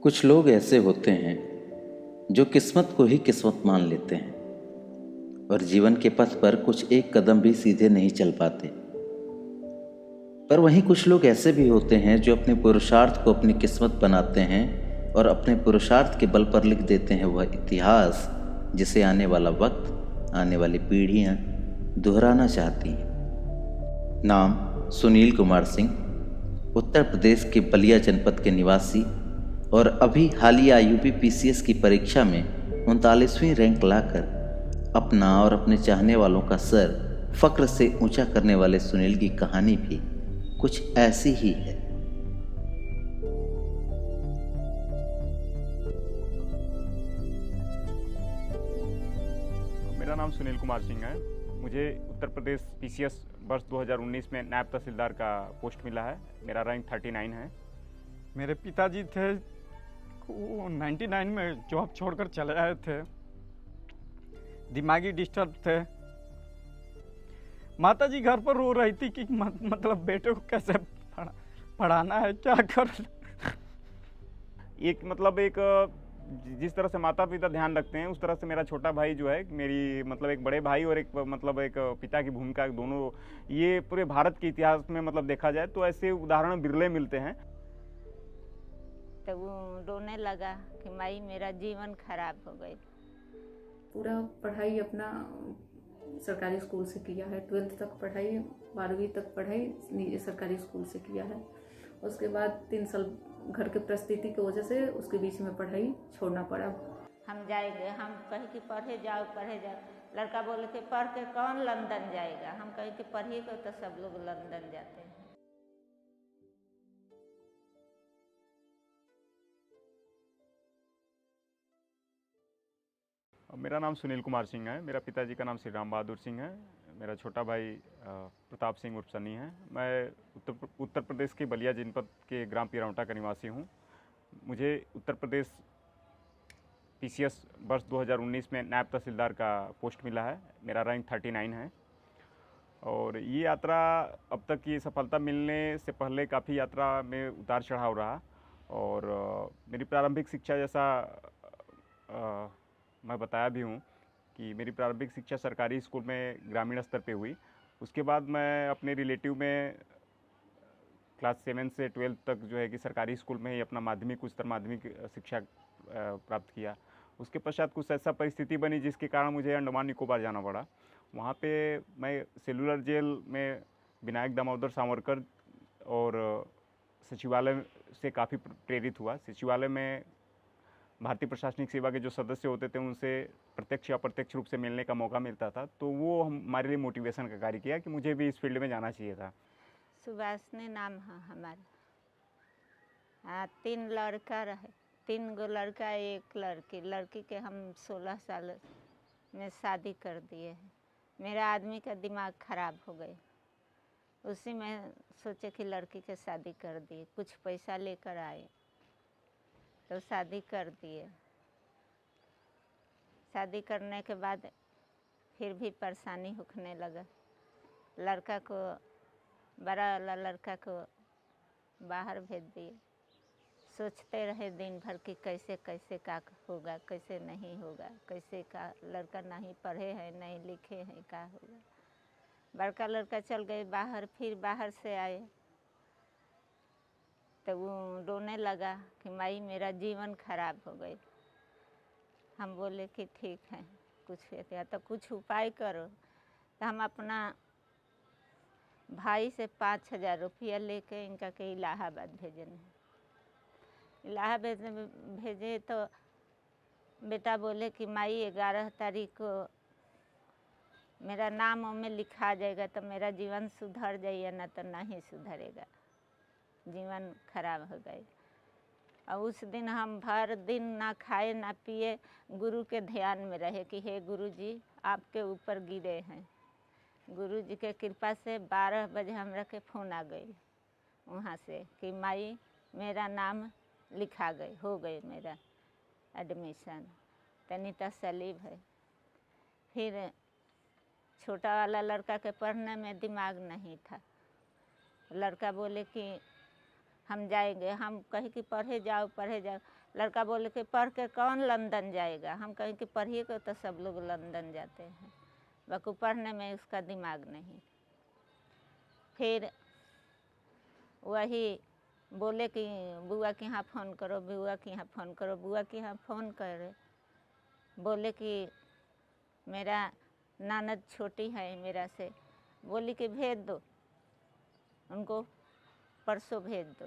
कुछ लोग ऐसे होते हैं जो किस्मत को ही किस्मत मान लेते हैं और जीवन के पथ पर कुछ एक कदम भी सीधे नहीं चल पाते। पर वहीं कुछ लोग ऐसे भी होते हैं जो अपने पुरुषार्थ को अपनी किस्मत बनाते हैं और अपने पुरुषार्थ के बल पर लिख देते हैं वह इतिहास जिसे आने वाला वक्त, आने वाली पीढ़ियां दोहराना चाहती हैं। नाम सुनील कुमार सिंह, उत्तर प्रदेश के बलिया जनपद के निवासी और अभी हालिया यूपी-पीसीएस की परीक्षा में 39वीं रैंक लाकर अपना और अपने चाहने वालों का सर फक्र से ऊंचा करने वाले सुनील की कहानी भी कुछ ऐसी ही है। मेरा नाम सुनील कुमार सिंह है। मुझे उत्तर प्रदेश पीसीएस वर्ष 2019 में नायब तहसीलदार का पोस्ट मिला है। मेरा रैंक 39 है। मेरे पिताजी थे वो 99 में जॉब छोड़कर चले आए थे, दिमागी डिस्टर्ब थे। माताजी घर पर रो रही थी कि मतलब बेटे को कैसे पढ़ाना है, क्या कर। एक जिस तरह से माता पिता ध्यान रखते हैं उस तरह से मेरा छोटा भाई जो है, मेरी एक बड़े भाई और एक पिता की भूमिका, दोनों ये पूरे भारत के इतिहास में देखा जाए तो ऐसे उदाहरण बिरले मिलते हैं। तो वो रोने लगा कि माई मेरा जीवन खराब हो गई। पूरा पढ़ाई अपना सरकारी स्कूल से किया है। 12th तक पढ़ाई, 12वीं तक पढ़ाई सरकारी स्कूल से किया है। उसके बाद 3 साल घर के परिस्थिति की वजह से उसके बीच में पढ़ाई छोड़ना पड़ा। हम जाएंगे, हम कहे कि पढ़े जाओ पढ़े जाओ। लड़का बोले कि पढ़ के कौन लंदन जाएगा। हम कहे कि पढ़िएगा तो सब लोग लंदन जाते हैं। मेरा नाम सुनील कुमार सिंह है। मेरा पिताजी का नाम श्री राम बहादुर सिंह है। मेरा छोटा भाई प्रताप सिंह उर्फ सनी है। मैं उत्तर प्रदेश के बलिया जनपद के ग्राम पिरौटा का निवासी हूँ। मुझे उत्तर प्रदेश पीसीएस वर्ष 2019 में नायब तहसीलदार का पोस्ट मिला है। मेरा रैंक 39 है। और ये यात्रा, अब तक ये सफलता मिलने से पहले काफ़ी यात्रा में उतार चढ़ाव रहा। और मेरी प्रारंभिक शिक्षा, जैसा मैं बताया भी हूँ कि मेरी प्रारंभिक शिक्षा सरकारी स्कूल में ग्रामीण स्तर पे हुई। उसके बाद मैं अपने रिलेटिव में क्लास 7 से 12 तक जो है कि सरकारी स्कूल में ही अपना माध्यमिक, उच्चतर माध्यमिक शिक्षा प्राप्त किया। उसके पश्चात कुछ ऐसा परिस्थिति बनी जिसके कारण मुझे अंडमान निकोबार जाना पड़ा। वहाँ पे मैं सेलुलर जेल में विनायक दामोदर सावरकर और सचिवालय से काफ़ी प्रेरित हुआ। सचिवालय में भारतीय प्रशासनिक सेवा के जो सदस्य होते थे उनसे प्रत्यक्ष या अप्रत्यक्ष रूप से मिलने का मौका मिलता था, तो वो हमारे लिए मोटिवेशन का कार्य किया कि मुझे भी इस फील्ड में जाना चाहिए था। सुभाषनी नाम है हमारा। 3 लड़का रहे, 3 गो लड़का, 1 लड़की। लड़की के हम 16 साल में शादी कर दिए हैं। मेरा आदमी का दिमाग खराब हो गया। उसी में सोचे कि लड़की के शादी कर दिए, कुछ पैसा लेकर आए तो शादी कर दिए। शादी करने के बाद फिर भी परेशानी होने लगा। लड़का को, बड़ा वाला लड़का को बाहर भेज दिए। सोचते रहे दिन भर कि कैसे कैसे का होगा, कैसे नहीं होगा, कैसे का। लड़का नहीं पढ़े हैं, नहीं लिखे हैं, का होगा। बड़का लड़का चल गए बाहर। फिर बाहर से आए तो वो रोने लगा कि माई मेरा जीवन खराब हो गई। हम बोले कि ठीक है, कुछ उपाय करो। तो हम अपना भाई से 5,000 रुपया लेके इनका के इलाहाबाद भेजने। इलाहाबाद में भेजे तो बेटा बोले कि माई 11 तारीख को मेरा नाम में लिखा जाएगा तो मेरा जीवन सुधर जाइए, ना तो नहीं सुधरेगा, जीवन खराब हो गए। और उस दिन हम भर दिन ना खाए ना पिए, गुरु के ध्यान में रहे कि हे गुरु जी आपके ऊपर गिरे हैं। गुरु जी के कृपा से 12 बजे हमरा के फ़ोन आ गई वहाँ से कि माई मेरा नाम लिखा गए, हो गए मेरा एडमिशन। तनिता सलीब है। फिर छोटा वाला लड़का के पढ़ने में दिमाग नहीं था। लड़का बोले कि हम जाएंगे। हम कहे कि पढ़े जाओ पढ़े जाओ। लड़का बोले कि पढ़ के कौन लंदन जाएगा। हम कहें कि पढ़िए को तो सब लोग लंदन जाते हैं, बाकी पढ़ने में उसका दिमाग नहीं। फिर वही बोले कि बुआ के यहाँ फ़ोन करो, बुआ के यहाँ फ़ोन करो। बुआ के यहाँ फ़ोन करे, बोले कि मेरा ननद छोटी है मेरा से, बोली कि भेज दो उनको, परसों भेज दो।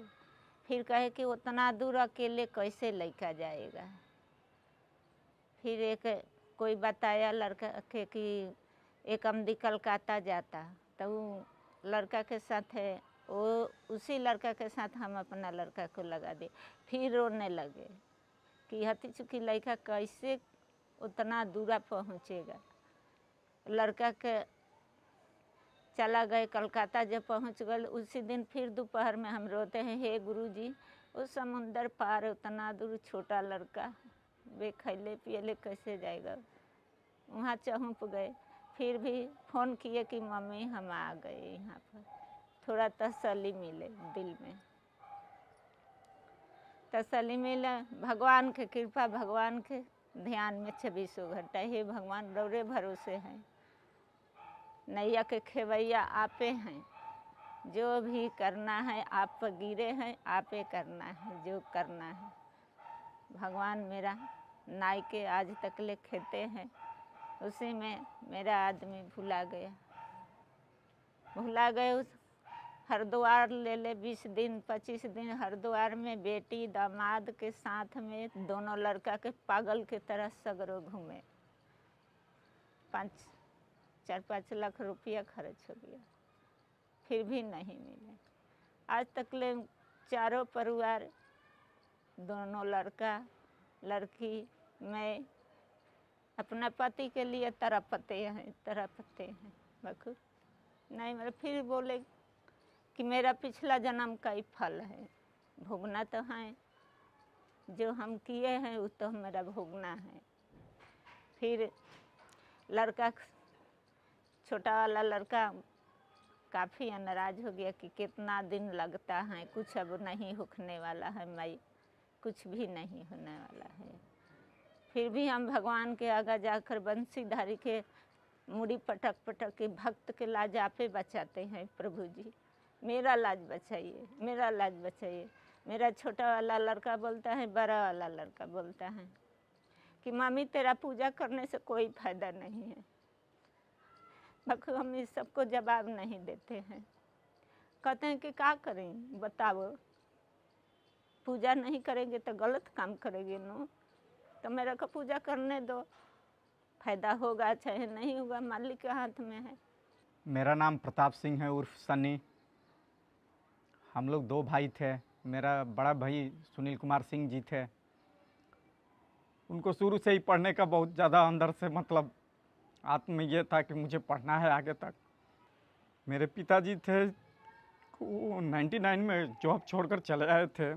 फिर कहे कि उतना दूर अकेले कैसे लड़का जाएगा। फिर एक कोई बताया लड़का के कि एक अमदी कलकत्ता जाता, तो वो लड़का के साथ है, वो उसी लड़का के साथ हम अपना लड़का को लगा दे। फिर रोने लगे कि हती चुकी लड़का कैसे उतना दूर पहुँचेगा। लड़का के चला गए कलकत्ता, जब पहुँच गए उसी दिन फिर दोपहर में हम रोते हैं, हे गुरुजी उस समुंदर पार उतना दूर छोटा लड़का बेखैले पियले कैसे जाएगा। वहाँ चहुप गए। फिर भी फ़ोन किए कि मम्मी हम आ गए यहाँ पर, थोड़ा तसल्ली मिले दिल में, तसल्ली मिले। भगवान के कृपा, भगवान के ध्यान में 24 घंटा, हे भगवान रौरे भरोसे हैं, नैया के खेवैया आपे हैं, जो भी करना है आप पर गिरे हैं, आपे करना है जो करना है। भगवान मेरा नाई के आज तक ले खेते हैं, उसी में मेरा आदमी भुला गया, भुला गए। उस हरिद्वार ले 20 दिन 25 दिन हरिद्वार में बेटी दामाद के साथ में दोनों लड़का के पागल के तरह सगरों घूमे। 4-5 लाख रुपया खर्च हो गया, फिर भी नहीं मिले। आज तक ले चारों परिवार, दोनों लड़का लड़की, मैं अपना पति के लिए तड़पते हैं बखू नहीं। मेरे फिर बोले कि मेरा पिछला जन्म का ही फल है, भोगना तो है, जो हम किए हैं वो तो मेरा भोगना है। फिर लड़का, छोटा वाला लड़का काफ़ी नाराज़ हो गया कि कितना दिन लगता है, कुछ अब नहीं होने वाला है, मैं कुछ भी नहीं होने वाला है। फिर भी हम भगवान के आगे जाकर बंसीधारी के मुड़ी पटक पटक के भक्त के लाज आपे बचाते हैं। प्रभु जी मेरा लाज बचाइए, मेरा लाज बचाइए। मेरा छोटा वाला लड़का बोलता है, बड़ा वाला लड़का बोलता है कि मम्मी तेरा पूजा करने से कोई फायदा नहीं है। बखू हम इस सबको जवाब नहीं देते हैं, कहते हैं कि क्या करें बताओ, पूजा नहीं करेंगे तो गलत काम करेंगे नो, तो मेरा को पूजा करने दो, फायदा होगा चाहे नहीं होगा मालिक के हाथ में है। मेरा नाम प्रताप सिंह है उर्फ सन्नी। हम लोग 2 भाई थे। मेरा बड़ा भाई सुनील कुमार सिंह जी थे। उनको शुरू से ही पढ़ने का बहुत ज़्यादा अंदर से मतलब आत्म ये था कि मुझे पढ़ना है आगे तक। मेरे पिताजी थे, वो 99 में जॉब छोड़कर चले आए थे,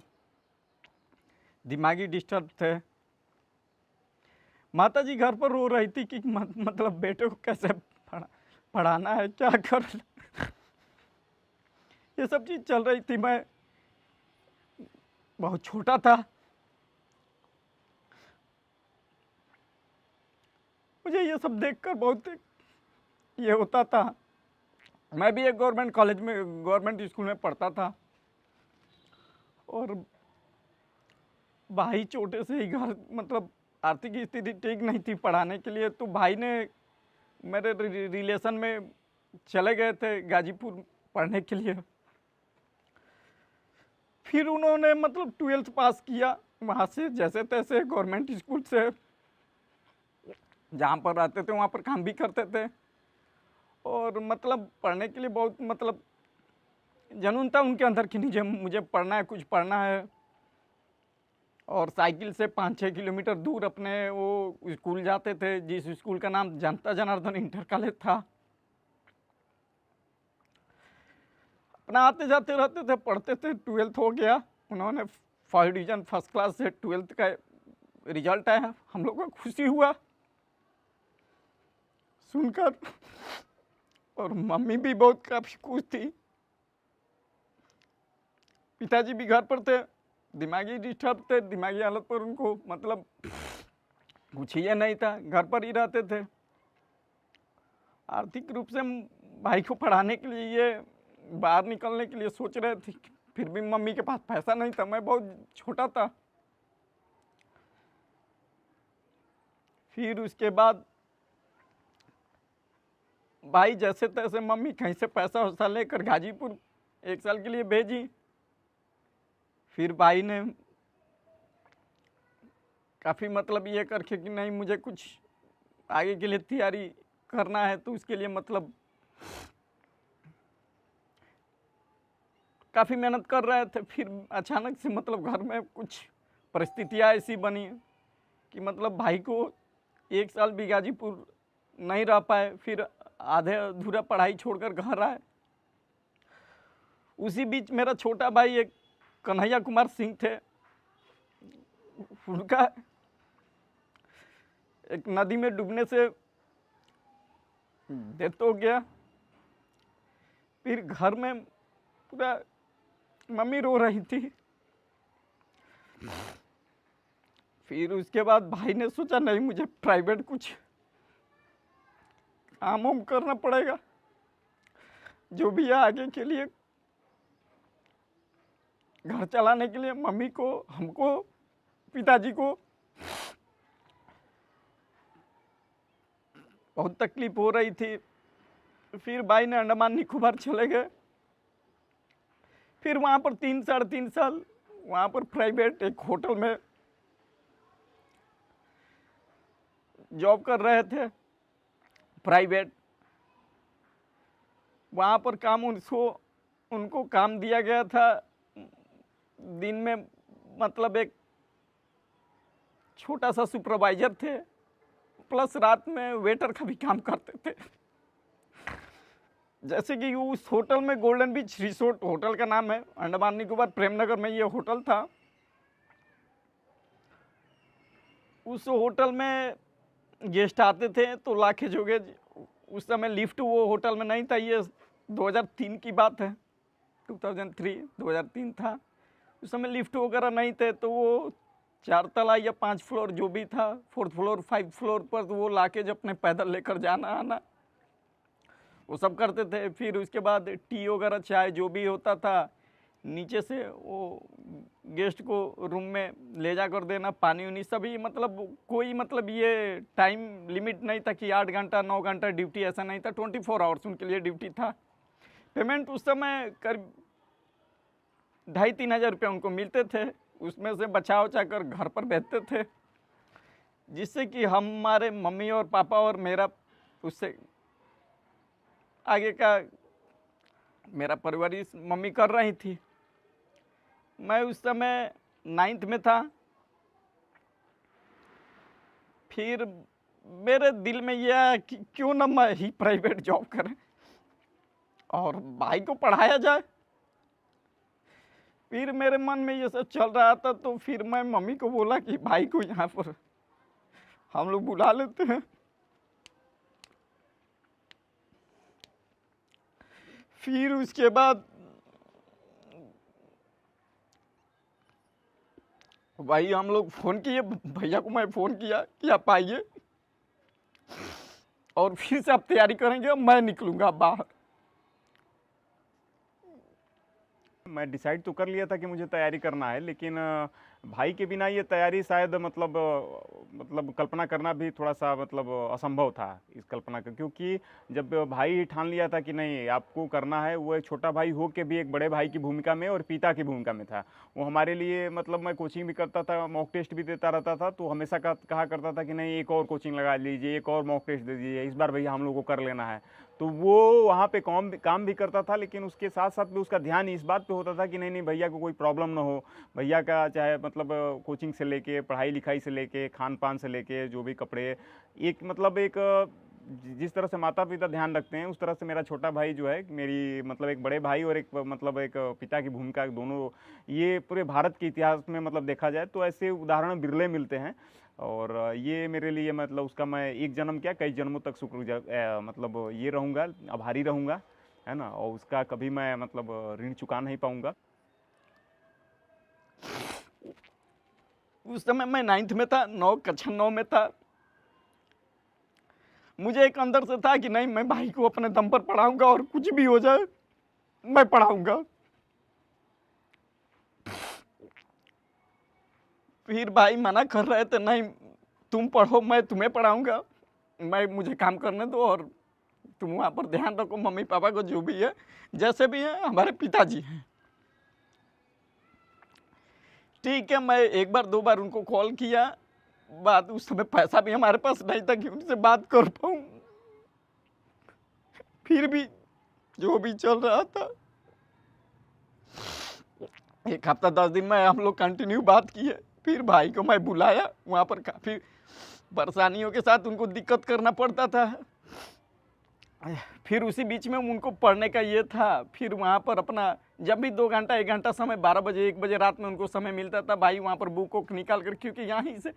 दिमागी डिस्टर्ब थे। माताजी घर पर रो रही थी कि मतलब बेटे को कैसे पढ़ाना है, क्या कर ये सब चीज़ चल रही थी। मैं बहुत छोटा था, मुझे ये सब देखकर बहुत ये होता था। मैं भी एक गवर्नमेंट कॉलेज में, गवर्नमेंट स्कूल में पढ़ता था, और भाई छोटे से ही घर मतलब आर्थिक स्थिति ठीक नहीं थी पढ़ाने के लिए, तो भाई ने मेरे रिलेशन में चले गए थे गाजीपुर पढ़ने के लिए। फिर उन्होंने मतलब 12th पास किया वहाँ से, जैसे तैसे गवर्नमेंट स्कूल से, जहाँ पर रहते थे वहाँ पर काम भी करते थे, और मतलब पढ़ने के लिए बहुत मतलब जुनून था उनके अंदर कि मुझे पढ़ना है, कुछ पढ़ना है। और साइकिल से 5-6 किलोमीटर दूर अपने वो स्कूल जाते थे, जिस स्कूल का नाम जनता जनार्दन इंटर कॉलेज था। अपना आते जाते रहते थे, पढ़ते थे। 12th हो गया, उन्होंने 5 डिवीज़न फर्स्ट क्लास से 12th का रिजल्ट आया। हम लोग को खुशी हुआ सुनकर, और मम्मी भी बहुत काफ़ी खुश थी। पिताजी भी घर पर थे, दिमागी डिस्टर्ब थे, दिमागी हालत पर उनको मतलब कुछ ये नहीं था, घर पर ही रहते थे। आर्थिक रूप से हम भाई को पढ़ाने के लिए ये बाहर निकलने के लिए सोच रहे थे, फिर भी मम्मी के पास पैसा नहीं था, मैं बहुत छोटा था। फिर उसके बाद भाई जैसे तैसे मम्मी कहीं से पैसा वैसा लेकर गाजीपुर 1 साल के लिए भेजी। फिर भाई ने काफ़ी मतलब ये करके कि नहीं मुझे कुछ आगे के लिए तैयारी करना है, तो उसके लिए मतलब काफ़ी मेहनत कर रहे थे। फिर अचानक से मतलब घर में कुछ परिस्थितियाँ ऐसी बनी कि मतलब भाई को 1 साल भी गाजीपुर नहीं रह पाए, फिर आधे अधूरा पढ़ाई छोड़कर घर आए। उसी बीच मेरा छोटा भाई एक कन्हैया कुमार सिंह थे, उनका एक नदी में डूबने से डेथ हो गया। फिर घर में पूरा मम्मी रो रही थी। फिर उसके बाद भाई ने सोचा नहीं मुझे प्राइवेट कुछ काम वाम करना पड़ेगा, जो भी है आगे के लिए घर चलाने के लिए मम्मी को, हमको, पिताजी को बहुत तकलीफ हो रही थी। फिर भाई ने अंडमान निकोबार चले गए। फिर वहाँ पर 3 साढ़े 3 साल वहाँ पर प्राइवेट एक होटल में जॉब कर रहे थे, प्राइवेट। वहाँ पर काम उनको काम दिया गया था, दिन में मतलब एक छोटा सा सुपरवाइजर थे, प्लस रात में वेटर का भी काम करते थे। जैसे कि उस होटल में गोल्डन बीच रिसोर्ट होटल का नाम है, अंडमान निकोबार प्रेमनगर में ये होटल था। उस होटल में गेस्ट आते थे तो लाखे जोगे, उस समय लिफ्ट वो होटल में नहीं था, ये 2003 की बात है, 2003 था। उस समय लिफ्ट वगैरह नहीं थे, तो वो 4 तला या 5 फ्लोर जो भी था, 4th फ्लोर 5 फ्लोर पर तो वो लाके जब अपने पैदल लेकर जाना आना वो सब करते थे। फिर उसके बाद टी वगैरह चाय जो भी होता था नीचे से वो गेस्ट को रूम में ले जा कर देना, पानी उनी सभी, मतलब कोई मतलब ये टाइम लिमिट नहीं था कि 8 घंटा 9 घंटा ड्यूटी, ऐसा नहीं था, 24 आवर्स उनके लिए ड्यूटी था। पेमेंट उस समय करीब 2,500-3 हज़ार रुपये उनको मिलते थे, उसमें से बचा उचा कर घर पर भेजते थे, जिससे कि हमारे मम्मी और पापा और मेरा उससे आगे का मेरा परवरिश मम्मी कर रही थी। मैं उस समय 9th में था। फिर मेरे दिल में यह आया कि क्यों ना मैं ही प्राइवेट जॉब करें और भाई को पढ़ाया जाए। फिर मेरे मन में ये सब चल रहा था, तो फिर मैं मम्मी को बोला कि भाई को यहाँ पर हम लोग बुला लेते हैं। फिर उसके बाद भाई हम लोग फ़ोन किए, भैया को मैं फ़ोन किया कि आप आइए और फिर से आप तैयारी करेंगे, मैं निकलूँगा बाहर। मैं डिसाइड तो कर लिया था कि मुझे तैयारी करना है, लेकिन भाई के बिना ये तैयारी शायद मतलब कल्पना करना भी थोड़ा सा मतलब असंभव था इस कल्पना का, क्योंकि जब भाई ही ठान लिया था कि नहीं आपको करना है, वो एक छोटा भाई हो के भी एक बड़े भाई की भूमिका में और पिता की भूमिका में था। वो हमारे लिए मतलब मैं कोचिंग भी करता था, मॉक टेस्ट भी देता रहता था, तो हमेशा कहा करता था कि नहीं एक और कोचिंग लगा लीजिए, एक और मॉक टेस्ट दे दीजिए, इस बार भैया हम लोग को कर लेना है। तो वो वहाँ पे काम भी करता था, लेकिन उसके साथ साथ भी उसका ध्यान इस बात पे होता था कि नहीं नहीं भैया को कोई प्रॉब्लम ना हो। भैया का चाहे मतलब कोचिंग से लेके, पढ़ाई लिखाई से लेके, खान पान से लेके, जो भी कपड़े, एक मतलब एक जिस तरह से माता पिता ध्यान रखते हैं, उस तरह से मेरा छोटा भाई जो है, मेरी मतलब एक बड़े भाई और एक मतलब एक पिता की भूमिका, दोनों ये पूरे भारत के इतिहास में मतलब देखा जाए तो ऐसे उदाहरण बिरले मिलते हैं। और ये मेरे लिए मतलब उसका मैं एक जन्म क्या कई जन्मों तक मतलब ये रहूँगा, आभारी रहूँगा, है ना, और उसका कभी मैं मतलब ऋण चुका नहीं पाऊँगा। उस समय मैं 9th में था, कक्षा 9 में था। मुझे एक अंदर से था कि नहीं, मैं भाई को अपने दम पर पढ़ाऊंगा और कुछ भी हो जाए मैं पढ़ाऊंगा। फिर भाई मना कर रहे थे, नहीं तुम पढ़ो, मैं तुम्हें पढ़ाऊंगा, मुझे काम करने दो और तुम वहाँ पर ध्यान रखो, मम्मी पापा को जो भी है, जैसे भी है हमारे पिताजी हैं। ठीक है, मैं एक बार 2 बार उनको कॉल किया, बात उस समय पैसा भी हमारे पास नहीं था कि उनसे बात कर पाऊँ। फिर भी जो भी चल रहा था, 1 हफ्ता 10 दिन में हम लोग कंटिन्यू बात किए। फिर भाई को मैं बुलाया, वहाँ पर काफ़ी परेशानियों के साथ उनको दिक्कत करना पड़ता था। फिर उसी बीच में उनको पढ़ने का ये था, फिर वहाँ पर अपना जब भी 2 घंटा 1 घंटा समय 12 बजे 1 बजे रात में उनको समय मिलता था, भाई वहाँ पर बुक वुक निकाल कर, क्योंकि यहाँ ही से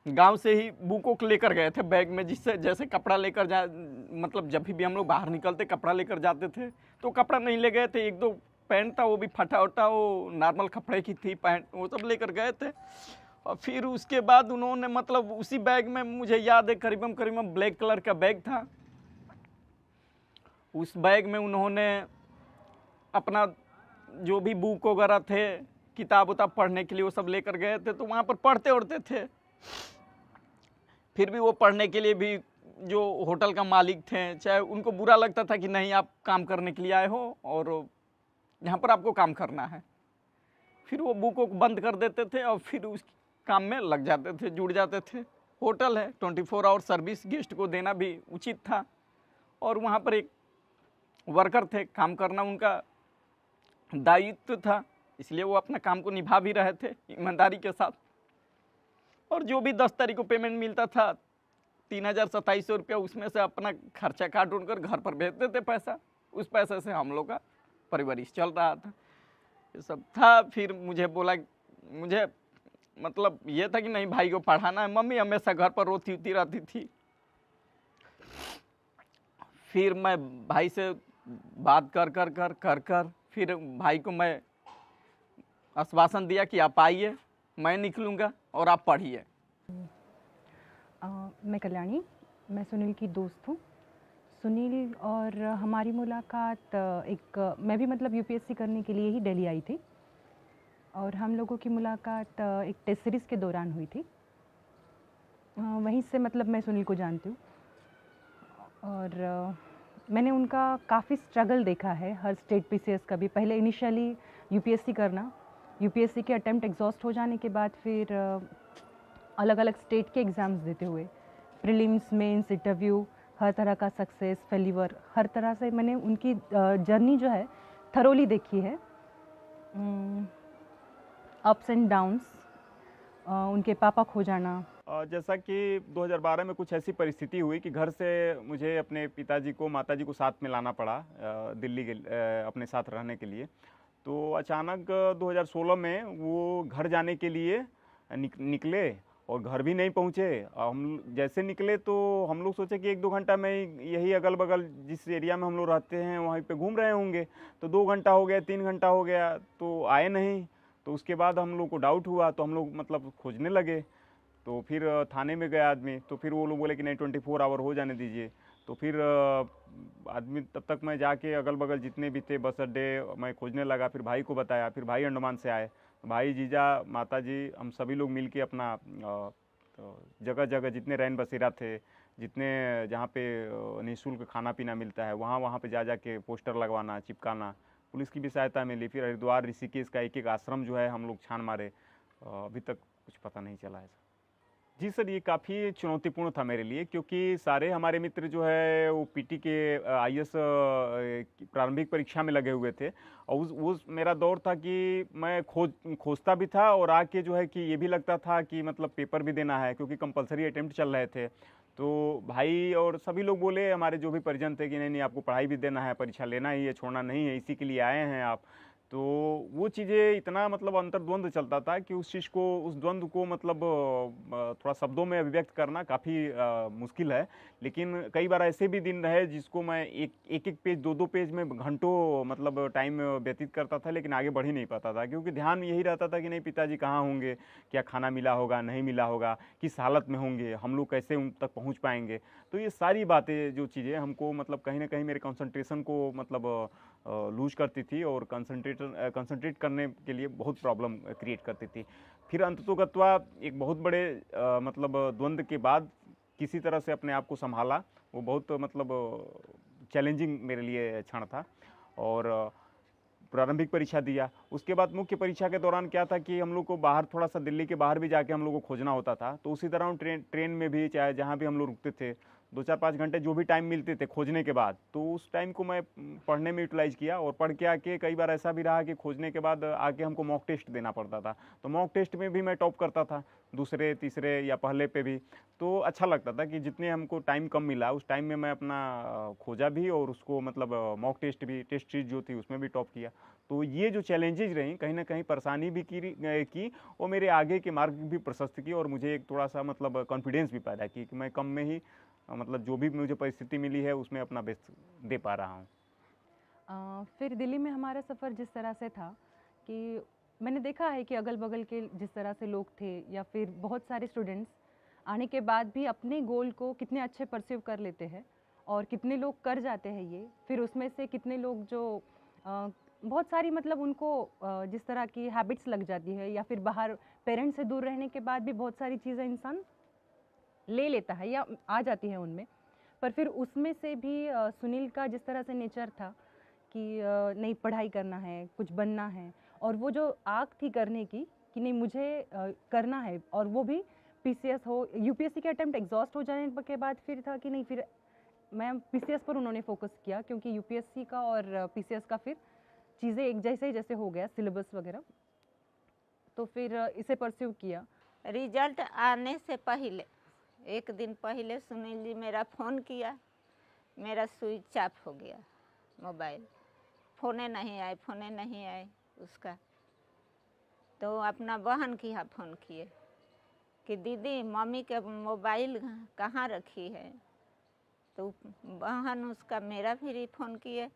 गांव से ही बुक वुक लेकर गए थे बैग में, जिससे जैसे कपड़ा लेकर जा, मतलब जब भी हम लोग बाहर निकलते कपड़ा लेकर जाते थे, तो कपड़ा नहीं ले गए थे, 1-2 पैंट था वो भी फटा उटा, वो नॉर्मल कपड़े की थी पैंट, वो सब लेकर गए थे। और फिर उसके बाद उन्होंने मतलब उसी बैग में, मुझे याद है करीबन ब्लैक कलर का बैग था, उस बैग में उन्होंने अपना जो भी बुक वगैरह थे, किताब उताब पढ़ने के लिए वो सब लेकर गए थे। तो वहाँ पर पढ़ते उड़ते थे। फिर भी वो पढ़ने के लिए भी जो होटल का मालिक थे, चाहे उनको बुरा लगता था कि नहीं आप काम करने के लिए आए हो और यहाँ पर आपको काम करना है, फिर वो बुक को बंद कर देते थे और फिर उस काम में लग जाते थे, जुड़ जाते थे। होटल है, 24 आवर सर्विस गेस्ट को देना भी उचित था, और वहाँ पर एक वर्कर थे, काम करना उनका दायित्व था, इसलिए वो अपना काम को निभा भी रहे थे ईमानदारी के साथ। और जो भी 10 तारीख को पेमेंट मिलता था 3,000-2,700 रुपया, उसमें से अपना खर्चा काट उड़ कर घर पर भेज देते पैसा। उस पैसे से हम लोग का परवरिश चल रहा था, ये सब था। फिर मुझे बोला, मुझे मतलब ये था कि नहीं भाई को पढ़ाना है। मम्मी हमेशा घर पर रोती रहती थी। फिर मैं भाई से बात कर फिर भाई को मैं आश्वासन दिया कि आप आइए, मैं निकलूँगा और आप पढ़िए। मैं कल्याणी, मैं सुनील की दोस्त हूँ। सुनील और हमारी मुलाकात मैं भी मतलब यूपीएससी करने के लिए ही दिल्ली आई थी, और हम लोगों की मुलाकात एक टेस्ट सीरीज़ के दौरान हुई थी। वहीं से मतलब मैं सुनील को जानती हूँ, और मैंने उनका काफ़ी स्ट्रगल देखा है हर स्टेट पीसीएस का भी। पहले इनिशियली यूपीएससी करना, यूपीएससी के अटेम्प्ट एग्जॉस्ट हो जाने के बाद फिर अलग अलग स्टेट के एग्ज़ाम्स देते हुए, प्रीलिम्स, मेंस, इंटरव्यू, हर तरह का सक्सेस, फेल्यूर, हर तरह से मैंने उनकी जर्नी जो है थरोली देखी है। अप्स एंड डाउन्स, उनके पापा खो जाना। जैसा कि 2012 में कुछ ऐसी परिस्थिति हुई कि घर से मुझे अपने पिताजी को, माताजी को साथ में लाना पड़ा दिल्ली के अपने साथ रहने के लिए। तो अचानक 2016 में वो घर जाने के लिए निकले और घर भी नहीं पहुँचे। हम जैसे निकले तो हम लोग सोचे कि 1-2 घंटा में यही अगल बगल जिस एरिया में हम लोग रहते हैं वहीं पे घूम रहे होंगे। तो 2 घंटा हो गया, 3 घंटा हो गया, तो आए नहीं। तो उसके बाद हम लोग को डाउट हुआ, तो हम लोग मतलब खोजने लगे। तो फिर थाने में गए आदमी, तो फिर वो लोग बोले कि नहीं 24 आवर हो जाने दीजिए। तो फिर आदमी, तब तक मैं जाके अगल बगल जितने भी थे बस अड्डे मैं खोजने लगा। फिर भाई को बताया, फिर भाई अंडमान से आए, भाई, जीजा, माताजी, हम सभी लोग मिल के अपना जगह जगह जितने रैन बसेरा थे, जितने जहाँ पे निःशुल्क खाना पीना मिलता है, वहाँ पे जा के पोस्टर लगवाना, चिपकाना। पुलिस की भी सहायता मिली। फिर हरिद्वार, ऋषिकेश का एक आश्रम जो है हम लोग छान मारे, अभी तक कुछ पता नहीं चला है। जी सर, ये काफ़ी चुनौतीपूर्ण था मेरे लिए, क्योंकि सारे हमारे मित्र जो है वो पीटी के आईएएस प्रारंभिक परीक्षा में लगे हुए थे। और उस मेरा दौर था कि मैं खोजता भी था, और आके जो है कि ये भी लगता था कि मतलब पेपर भी देना है, क्योंकि कंपलसरी अटेम्प्ट चल रहे थे। तो भाई और सभी लोग बोले, हमारे जो भी परिजन थे, कि नहीं आपको पढ़ाई भी देना है, परीक्षा लेना ही है, छोड़ना नहीं है, इसी के लिए आए हैं आप। तो वो चीज़ें इतना मतलब अंतर्द्वंद चलता था कि उस चीज़ को, उस द्वंद्व को मतलब थोड़ा शब्दों में अभिव्यक्त करना काफ़ी मुश्किल है। लेकिन कई बार ऐसे भी दिन रहे जिसको मैं एक पेज, दो पेज में घंटों मतलब टाइम व्यतीत करता था, लेकिन आगे बढ़ ही नहीं पाता था, क्योंकि ध्यान यही रहता था कि नहीं पिताजी कहाँ होंगे, क्या खाना मिला होगा, नहीं मिला होगा, किस हालत में होंगे, हम लोग कैसे उन तक पहुँच पाएंगे। तो ये सारी बातें जो चीज़ें हमको मतलब कहीं ना कहीं मेरे कंसंट्रेशन को मतलब लूज करती थी और कंसंट्रेट करने के लिए बहुत प्रॉब्लम क्रिएट करती थी। फिर अंततोगत्वा एक बहुत बड़े मतलब द्वंद्व के बाद किसी तरह से अपने आप को संभाला। वो बहुत मतलब चैलेंजिंग मेरे लिए क्षण था। और प्रारंभिक परीक्षा दिया, उसके बाद मुख्य परीक्षा के दौरान क्या था कि हम लोग को बाहर, थोड़ा सा दिल्ली के बाहर भी जाके हम लोग को खोजना होता था। तो उसी तरह ट्रेन में भी, चाहे जहाँ भी हम लोग रुकते थे, 2-4-5 घंटे जो भी टाइम मिलते थे खोजने के बाद, तो उस टाइम को मैं पढ़ने में यूटिलाइज़ किया। और पढ़ के आके कई बार ऐसा भी रहा कि खोजने के बाद आके हमको मॉक टेस्ट देना पड़ता था। तो मॉक टेस्ट में भी मैं टॉप करता था, दूसरे तीसरे या पहले पे भी। तो अच्छा लगता था कि जितने हमको टाइम कम मिला उस टाइम में मैं अपना खोजा भी और उसको मतलब मॉक टेस्ट भी, टेस्ट सीरीज जो थी उसमें भी टॉप किया। तो ये जो चैलेंजेज रहीं, कहीं ना कहीं परेशानी भी की और मेरे आगे के मार्ग भी प्रशस्त की, और मुझे एक थोड़ा सा मतलब कॉन्फिडेंस भी पैदा की कि मैं कम में ही मतलब जो भी मुझे परिस्थिति मिली है उसमें अपना बेस्ट दे पा रहा हूँ। फिर दिल्ली में हमारा सफ़र जिस तरह से था कि मैंने देखा है कि अगल बगल के जिस तरह से लोग थे या फिर बहुत सारे स्टूडेंट्स आने के बाद भी अपने गोल को कितने अच्छे परसीव कर लेते हैं और कितने लोग कर जाते हैं ये। फिर उसमें से कितने लोग जो बहुत सारी मतलब उनको जिस तरह की हैबिट्स लग जाती है या फिर बाहर पेरेंट्स से दूर रहने के बाद भी बहुत सारी चीज़ें इंसान ले लेता है या आ जाती है उनमें। पर फिर उसमें से भी सुनील का जिस तरह से नेचर था कि नहीं पढ़ाई करना है, कुछ बनना है, और वो जो आग थी करने की कि नहीं मुझे करना है, और वो भी पीसीएस हो, यूपीएससी के अटेम्प्ट एग्जॉस्ट हो जाने के बाद फिर था कि नहीं, फिर मैं पीसीएस पर उन्होंने फोकस किया क्योंकि यूपीएससी का और पीसीएस का फिर चीज़ें एक जैसे हो गया सिलेबस वगैरह, तो फिर इसे परस्यू किया। रिजल्ट आने से पहले, एक दिन पहले सुनील जी मेरा फ़ोन किया, मेरा स्विच ऑफ हो गया मोबाइल, फ़ोने नहीं आए उसका। तो अपना बहन की यहाँ फ़ोन किए कि दीदी मम्मी के मोबाइल कहाँ रखी है। तो बहन उसका मेरा फिर फ़ोन किए,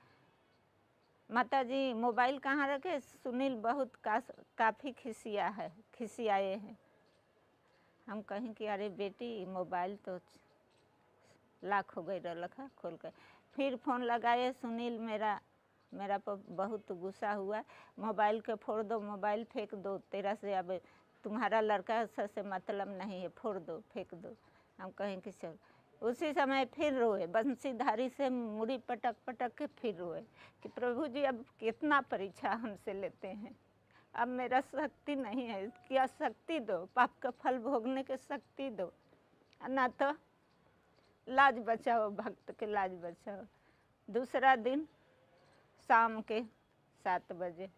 माताजी मोबाइल कहाँ रखे। सुनील बहुत काफ़ी खिसियाए हैं। हम कहें कि अरे बेटी मोबाइल तो लाख हो गई रखा खोल कर। फिर फ़ोन लगाए, सुनील मेरा पर बहुत गुस्सा हुआ, मोबाइल के फोड़ दो, मोबाइल फेंक दो, तेरा से अब तुम्हारा लड़का से मतलब नहीं है, फोड़ दो, फेंक दो। हम कहें कि चल। उसी समय फिर रोए, बंसीधारी से मुड़ी पटक पटक के फिर रोए कि प्रभु जी अब कितना परीक्षा हमसे लेते हैं, अब मेरा शक्ति नहीं है, क्या शक्ति दो, पाप का फल भोगने के शक्ति दो, ना तो लाज बचाओ, भक्त के लाज बचाओ। दूसरा दिन शाम के 7 बजे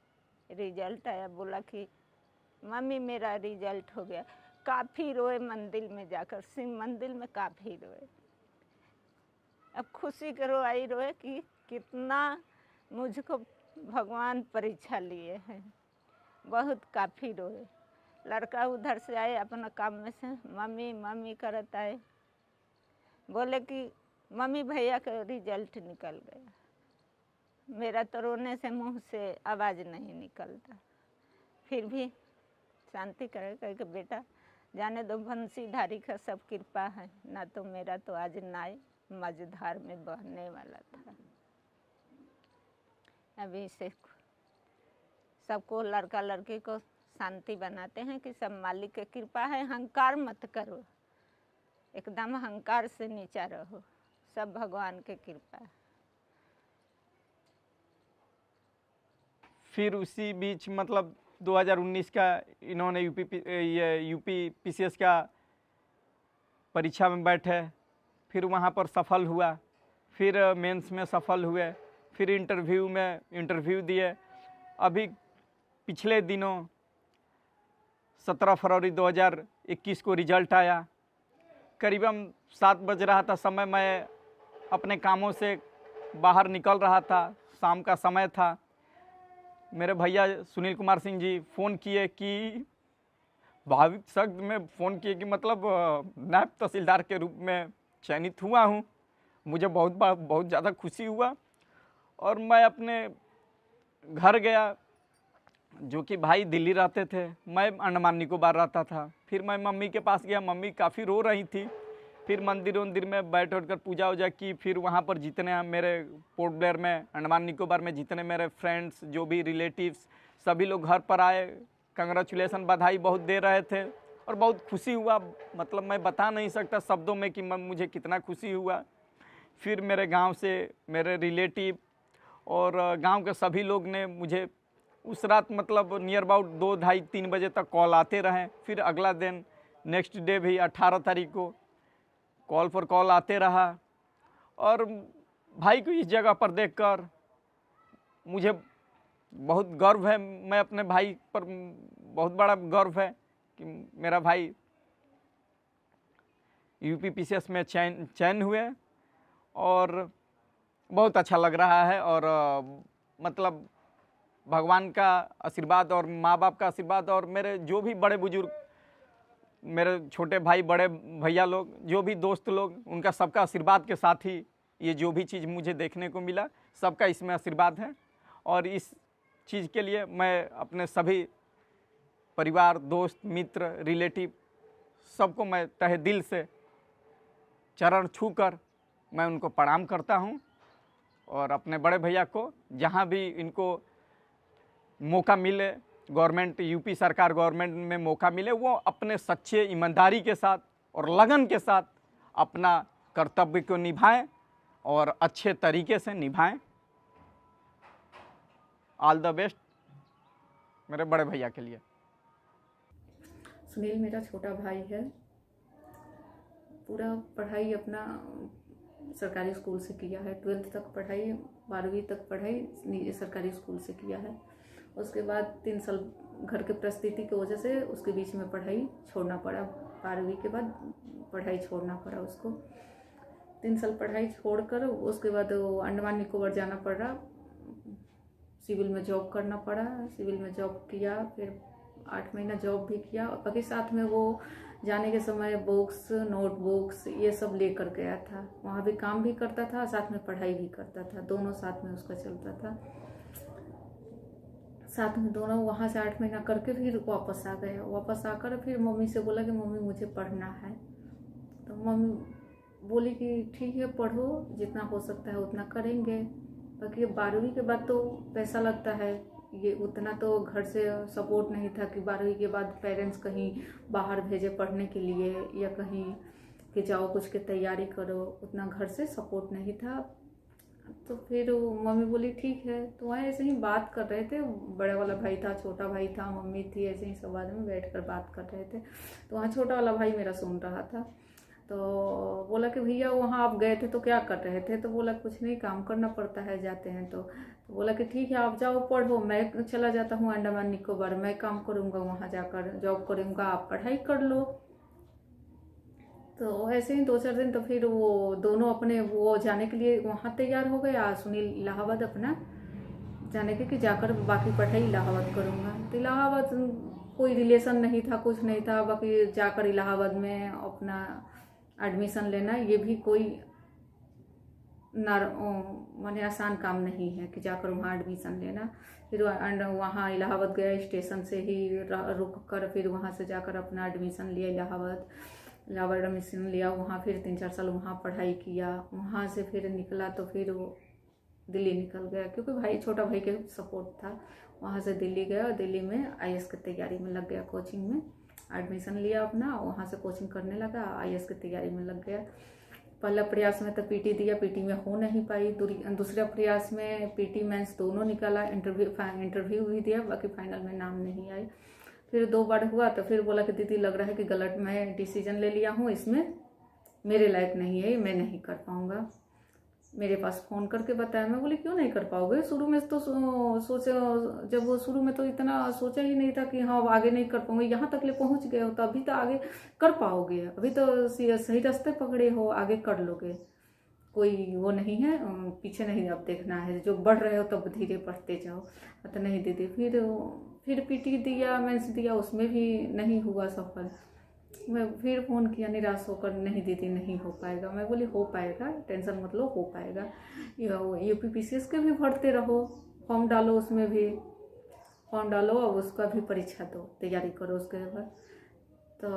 रिजल्ट आया, बोला कि मम्मी मेरा रिजल्ट हो गया। काफ़ी रोए मंदिर में जाकर, शिव मंदिर में काफ़ी रोए। अब खुशी के रोए कि कितना मुझको भगवान परीक्षा लिए हैं, बहुत काफ़ी रोए। लड़का उधर से आए अपना काम में से, मम्मी मम्मी करता है, बोले कि मम्मी भैया का रिजल्ट निकल गया। मेरा तो रोने से मुंह से आवाज़ नहीं निकलता, फिर भी शांति करे कह के बेटा जाने दो, बंसीधारी का सब कृपा है, ना तो मेरा तो आज नाय मझधार में बहने वाला था। अभी से सबको, लड़का लड़की को शांति बनाते हैं कि सब मालिक की कृपा है, अहंकार मत करो, एकदम अहंकार से नीचा रहो, सब भगवान की कृपा है। फिर उसी बीच मतलब 2019 का इन्होंने यूपी पीसीएस का परीक्षा में बैठे, फिर वहाँ पर सफल हुआ, फिर मेंस में सफल हुए, फिर इंटरव्यू दिए। अभी पिछले दिनों 17 फरवरी 2021 को रिजल्ट आया। करीबन 7 बज रहा था समय, मैं अपने कामों से बाहर निकल रहा था, शाम का समय था। मेरे भैया सुनील कुमार सिंह जी फ़ोन किए कि भाविक शब्द में फ़ोन किए कि मतलब नायब तहसीलदार के रूप में चयनित हुआ हूँ। मुझे बहुत ज़्यादा खुशी हुआ और मैं अपने घर गया, जो कि भाई दिल्ली रहते थे, मैं अंडमान निकोबार रहता था। फिर मैं मम्मी के पास गया, मम्मी काफ़ी रो रही थी। फिर मंदिर में बैठ कर पूजा वूजा की। फिर वहाँ पर जितने मेरे पोर्ट ब्लेयर में अंडमान निकोबार में जितने मेरे फ्रेंड्स, जो भी रिलेटिव्स, सभी लोग घर पर आए, कंग्रेचुलेसन, बधाई बहुत दे रहे थे और बहुत खुशी हुआ। मतलब मैं बता नहीं सकता शब्दों में कि मुझे कितना खुशी हुआ। फिर मेरे गांव से मेरे रिलेटिव और गांव के सभी लोग ने मुझे उस रात मतलब नियर अबाउट 2, ढाई, 3 बजे तक कॉल आते रहे। फिर अगला दिन नेक्स्ट डे भी 18 तारीख को कॉल पर कॉल आते रहा। और भाई को इस जगह पर देखकर मुझे बहुत गर्व है। मैं अपने भाई पर बहुत बड़ा गर्व है कि मेरा भाई यूपीपीसीएस में चयन हुए और बहुत अच्छा लग रहा है। और मतलब भगवान का आशीर्वाद और माँ बाप का आशीर्वाद और मेरे जो भी बड़े बुजुर्ग, मेरे छोटे भाई, बड़े भैया लोग, जो भी दोस्त लोग, उनका सबका आशीर्वाद के साथ ही ये जो भी चीज़ मुझे देखने को मिला, सबका इसमें आशीर्वाद है। और इस चीज़ के लिए मैं अपने सभी परिवार, दोस्त, मित्र, रिलेटिव सबको मैं तहे दिल से चरण छूकर मैं उनको प्रणाम करता हूँ। और अपने बड़े भैया को जहाँ भी इनको मौका मिले, गवर्नमेंट, यूपी सरकार गवर्नमेंट में मौका मिले, वो अपने सच्चे ईमानदारी के साथ और लगन के साथ अपना कर्तव्य को निभाएं और अच्छे तरीके से निभाएं। ऑल द बेस्ट मेरे बड़े भैया के लिए। सुनील मेरा छोटा भाई है। पूरा पढ़ाई अपना सरकारी स्कूल से किया है। 12th तक पढ़ाई, 12वीं तक पढ़ाई सरकारी स्कूल से किया है। उसके बाद 3 साल घर के परिस्थिति की वजह से उसके बीच में पढ़ाई छोड़ना पड़ा। 12वीं के बाद पढ़ाई छोड़ना पड़ा उसको। 3 साल पढ़ाई छोड़कर उसके बाद वो अंडमान निकोबार जाना पड़ा। सिविल में जॉब करना पड़ा। सिविल में जॉब किया, फिर 8 महीना जॉब भी किया। और बाकी साथ में वो जाने के समय बुक्स, नोटबुक्स ये सब लेकर गया था। वहाँ भी काम भी करता था, साथ में पढ़ाई भी करता था, दोनों साथ में उसका चलता था। साथ में दोनों वहाँ से 8 महीना करके फिर वापस आ गया। वापस आकर फिर मम्मी से बोला कि मम्मी मुझे पढ़ना है। तो मम्मी बोली कि ठीक है पढ़ो, जितना हो सकता है उतना करेंगे। बाकी 12वीं के बाद तो पैसा लगता है, ये उतना तो घर से सपोर्ट नहीं था कि 12वीं के बाद पेरेंट्स कहीं बाहर भेजे पढ़ने के लिए या कहीं कि जाओ कुछ की तैयारी करो, उतना घर से सपोर्ट नहीं था। तो फिर मम्मी बोली ठीक है। तो वहाँ ऐसे ही बात कर रहे थे, बड़ा वाला भाई था, छोटा भाई था, मम्मी थी, ऐसे ही सब आदमी बैठ कर बात कर रहे थे। तो वहाँ छोटा वाला भाई मेरा सुन रहा था। तो बोला कि भैया वहाँ आप गए थे तो क्या कर रहे थे? तो बोला कुछ नहीं, काम करना पड़ता है, जाते हैं। तो बोला कि ठीक है आप जाओ पढ़ो, मैं चला जाता हूँ अंडमान निकोबार, मैं काम करूँगा, वहाँ जाकर जॉब करूँगा, आप पढ़ाई कर लो। तो ऐसे ही 2-4 दिन तो फिर वो दोनों अपने वो जाने के लिए वहाँ तैयार हो गए। सुनील इलाहाबाद अपना जाने के कि जाकर बाकी पढ़ाई इलाहाबाद करूँगा। तो इलाहाबाद कोई रिलेशन नहीं था, कुछ नहीं था। बाकी जाकर इलाहाबाद में अपना एडमिशन लेना ये भी कोई माने आसान काम नहीं है कि जाकर वहाँ एडमिशन लेना। फिर वहाँ इलाहाबाद गया, स्टेशन से ही रुक कर फिर वहाँ से जाकर अपना एडमिशन लिया इलाहाबाद एडमिशन लिया। वहाँ फिर 3-4 साल वहाँ पढ़ाई किया। वहाँ से फिर निकला तो फिर वो दिल्ली निकल गया, क्योंकि भाई छोटा भाई के सपोर्ट था। वहाँ से दिल्ली गया और दिल्ली में आईएएस की तैयारी में लग गया, कोचिंग में एडमिशन लिया अपना। वहाँ से कोचिंग करने लगा, आईएएस की तैयारी में लग गया। पहला प्रयास में तो पीटी दिया, पीटी में हो नहीं पाई। दूसरा प्रयास में पीटी मेंस दोनों निकाला, इंटरव्यू भी दिया, बाकी फाइनल में नाम नहीं आए। फिर 2 बार हुआ तो फिर बोला कि दीदी लग रहा है कि गलत मैं डिसीजन ले लिया हूँ, इसमें मेरे लायक नहीं है, मैं नहीं कर पाऊँगा। मेरे पास फ़ोन करके बताया। मैं बोली क्यों नहीं कर पाओगे? शुरू में तो सोचे, जब वो शुरू में तो इतना सोचा ही नहीं था कि हाँ आगे नहीं कर पाऊंगे। यहाँ तक ले पहुँच गए हो तो अभी तो आगे कर पाओगे, अभी तो सही रास्ते पकड़े हो, आगे कर लोगे। कोई वो नहीं है, पीछे नहीं अब देखना है, जो बढ़ रहे हो तब धीरे बढ़ते जाओ। तो नहीं दीदी, फिर पीटी दिया, मेंस दिया, उसमें भी नहीं हुआ सफल। मैं फिर फ़ोन किया निराश होकर, नहीं दीदी नहीं हो पाएगा। मैं बोली हो पाएगा, टेंशन मत लो, हो पाएगा। UPPCS के भी भरते रहो, फॉर्म डालो, उसमें भी फॉर्म डालो और उसका भी परीक्षा दो, तैयारी करो उसके बाद। तो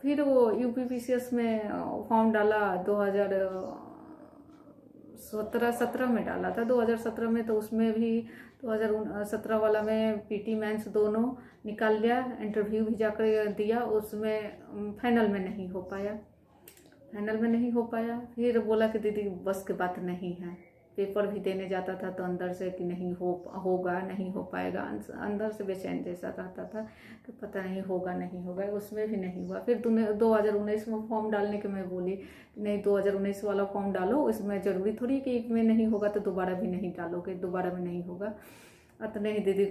फिर वो UPPCS में फॉर्म डाला 2017 में डाला था, 2017 में। तो उसमें भी 2017 वाला में PT मेंस दोनों निकाल लिया, इंटरव्यू भी जाकर दिया, उसमें फाइनल में नहीं हो पाया। फिर बोला कि दीदी बस की बात नहीं है। पेपर भी देने जाता था तो अंदर से कि नहीं होगा, नहीं हो पाएगा, अंदर से बेचैन जैसा रहता था कि पता नहीं होगा नहीं होगा। उसमें भी नहीं हुआ। फिर 2019 में फॉर्म डालने के मैं बोली नहीं, 2019 वाला फॉर्म डालो, इसमें ज़रूरी थोड़ी कि एक में नहीं होगा तो दोबारा भी नहीं डालोगे, दोबारा में नहीं होगा। तो नहीं दीदी,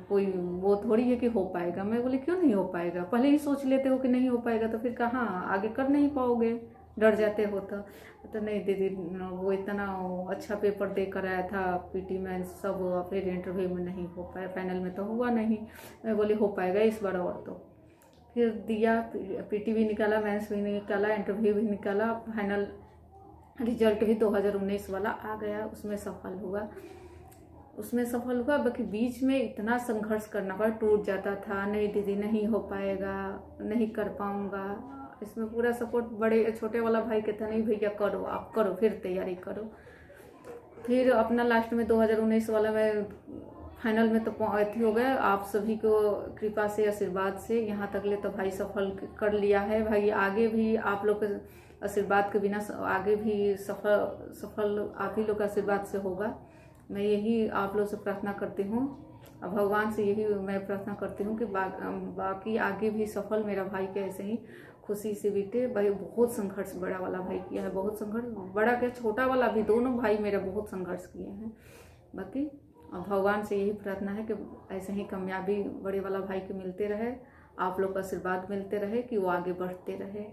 कोई वो थोड़ी है कि हो पाएगा। मैं बोली क्यों नहीं हो पाएगा, पहले ही सोच लेते हो कि नहीं हो पाएगा तो फिर कहाँ आगे कर नहीं पाओगे, डर जाते हो। तो नहीं दीदी, वो इतना अच्छा पेपर दे कर आया था, PT मेंस सब, फिर इंटरव्यू में नहीं हो पाया, फाइनल में तो हुआ नहीं। मैं बोली हो पाएगा इस बार और। तो फिर दिया, PT भी निकाला, मेंस भी निकाला, इंटरव्यू भी निकाला, फाइनल रिजल्ट भी 2019 वाला आ गया, उसमें सफल हुआ। बाकी बीच में इतना संघर्ष करना पड़ा, टूट जाता था, नहीं दीदी नहीं हो पाएगा, नहीं कर पाऊंगा। इसमें पूरा सपोर्ट बड़े छोटे वाला भाई कहता नहीं भैया करो, आप करो, फिर तैयारी करो। फिर अपना लास्ट में 2019 वाला में फाइनल में तो अथी हो गया। आप सभी को कृपा से, आशीर्वाद से यहाँ तक ले तो भाई सफल कर लिया है। भाई आगे भी आप लोग के आशीर्वाद के बिना आगे भी सफल आप ही लोग के आशीर्वाद से होगा। मैं यही आप लोग से प्रार्थना करती हूँ, भगवान से यही मैं प्रार्थना करती हूँ कि बाकी आगे भी सफल मेरा भाई के ऐसे ही खुशी से बीते। भाई बहुत संघर्ष बड़ा वाला भाई किया है, बहुत संघर्ष, बड़ा क्या छोटा वाला भी, दोनों भाई मेरे बहुत संघर्ष किए हैं। बाकी भगवान से यही प्रार्थना है कि ऐसे ही कामयाबी बड़े वाला भाई के मिलते रहे, आप लोग का आशीर्वाद मिलते रहे कि वो आगे बढ़ते रहे।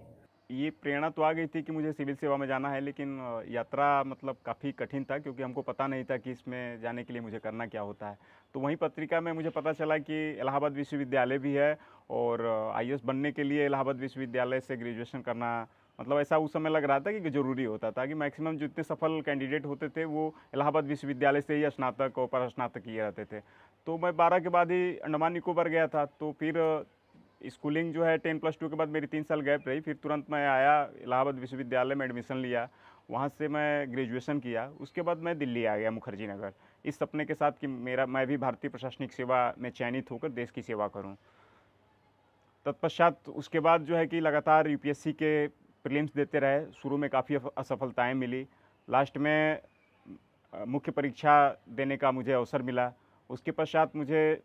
ये प्रेरणा तो आ गई थी कि मुझे सिविल सेवा में जाना है, लेकिन यात्रा मतलब काफ़ी कठिन था, क्योंकि हमको पता नहीं था कि इसमें जाने के लिए मुझे करना क्या होता है। तो वहीं पत्रिका में मुझे पता चला कि इलाहाबाद विश्वविद्यालय भी है, और IAS बनने के लिए इलाहाबाद विश्वविद्यालय से ग्रेजुएशन करना, मतलब ऐसा उस समय लग रहा था कि ज़रूरी होता था, कि मैक्सिमम जितने सफल कैंडिडेट होते थे वो इलाहाबाद विश्वविद्यालय से ही स्नातक और परास्नातक किए रहते थे। तो मैं 12 के बाद ही अंडमान निकोबार गया था। तो फिर स्कूलिंग जो है 10+2 के बाद मेरी 3 साल गैप रही। फिर तुरंत मैं आया इलाहाबाद विश्वविद्यालय में एडमिशन लिया, वहाँ से मैं ग्रेजुएशन किया। उसके बाद मैं दिल्ली आ गया, मुखर्जी नगर, इस सपने के साथ कि मैं भी भारतीय प्रशासनिक सेवा में चयनित होकर देश की सेवा करूँ। तत्पश्चात उसके बाद जो है कि लगातार UPSC के प्रीलिम्स देते रहे। शुरू में काफ़ी असफलताएँ मिली, लास्ट में मुख्य परीक्षा देने का मुझे अवसर मिला। उसके पश्चात मुझे